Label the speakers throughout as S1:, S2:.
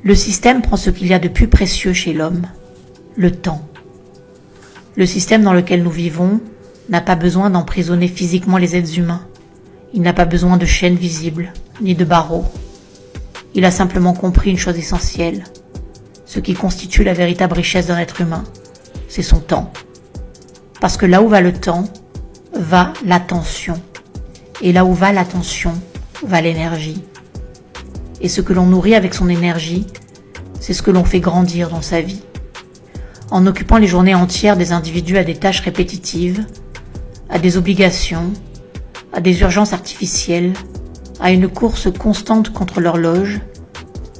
S1: Le système prend ce qu'il y a de plus précieux chez l'homme, le temps. Le système dans lequel nous vivons n'a pas besoin d'emprisonner physiquement les êtres humains. Il n'a pas besoin de chaînes visibles, ni de barreaux. Il a simplement compris une chose essentielle. Ce qui constitue la véritable richesse d'un être humain, c'est son temps. Parce que là où va le temps, va l'attention. Et là où va l'attention, va l'énergie. Et ce que l'on nourrit avec son énergie, c'est ce que l'on fait grandir dans sa vie. En occupant les journées entières des individus à des tâches répétitives, à des obligations, à des urgences artificielles, à une course constante contre l'horloge,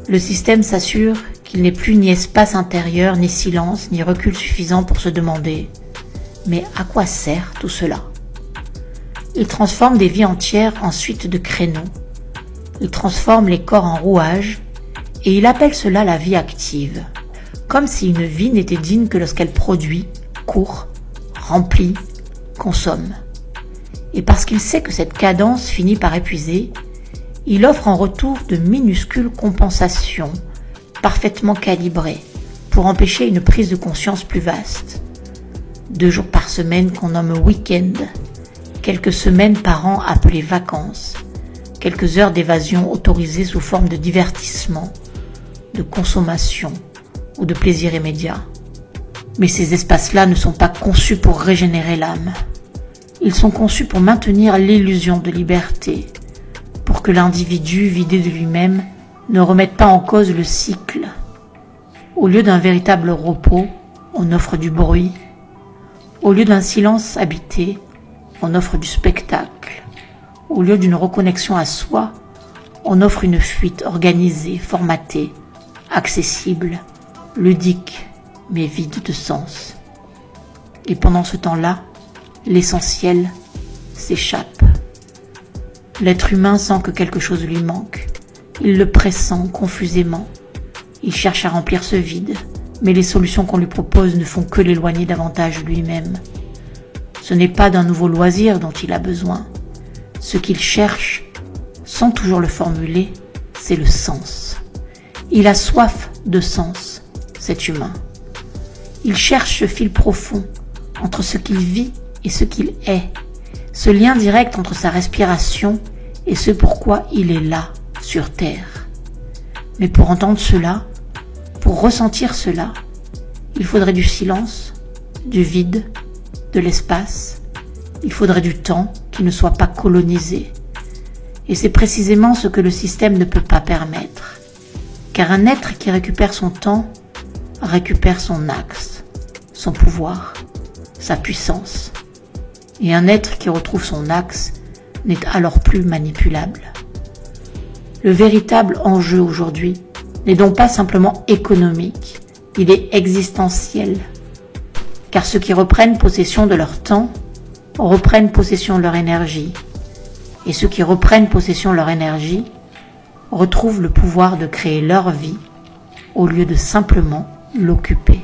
S1: le système s'assure qu'il n'est plus ni espace intérieur, ni silence, ni recul suffisant pour se demander « Mais à quoi sert tout cela ?» Il transforme des vies entières en suite de créneaux. Il transforme les corps en rouages et il appelle cela la vie active. Comme si une vie n'était digne que lorsqu'elle produit, court, remplit, consomme. Et parce qu'il sait que cette cadence finit par épuiser, il offre en retour de minuscules compensations, parfaitement calibrées, pour empêcher une prise de conscience plus vaste. 2 jours par semaine qu'on nomme week-end, quelques semaines par an appelées vacances, quelques heures d'évasion autorisées sous forme de divertissement, de consommation ou de plaisir immédiat. Mais ces espaces-là ne sont pas conçus pour régénérer l'âme. Ils sont conçus pour maintenir l'illusion de liberté, pour que l'individu vidé de lui-même ne remette pas en cause le cycle. Au lieu d'un véritable repos, on offre du bruit. Au lieu d'un silence habité, on offre du spectacle. Au lieu d'une reconnexion à soi, on offre une fuite organisée, formatée, accessible, ludique, mais vide de sens. Et pendant ce temps-là, l'essentiel s'échappe. L'être humain sent que quelque chose lui manque. Il le pressent confusément. Il cherche à remplir ce vide, mais les solutions qu'on lui propose ne font que l'éloigner davantage de lui-même. Ce n'est pas d'un nouveau loisir dont il a besoin. Ce qu'il cherche, sans toujours le formuler, c'est le sens. Il a soif de sens, cet humain. Il cherche ce fil profond entre ce qu'il vit et ce qu'il est, ce lien direct entre sa respiration et ce pourquoi il est là, sur Terre. Mais pour entendre cela, pour ressentir cela, il faudrait du silence, du vide, de l'espace. Il faudrait du temps qui ne soit pas colonisé. Et c'est précisément ce que le système ne peut pas permettre. Car un être qui récupère son temps, récupère son axe, son pouvoir, sa puissance. Et un être qui retrouve son axe n'est alors plus manipulable. Le véritable enjeu aujourd'hui n'est donc pas simplement économique, il est existentiel. Car ceux qui reprennent possession de leur temps reprennent possession de leur énergie. Et ceux qui reprennent possession de leur énergie retrouvent le pouvoir de créer leur vie au lieu de simplement l'occuper.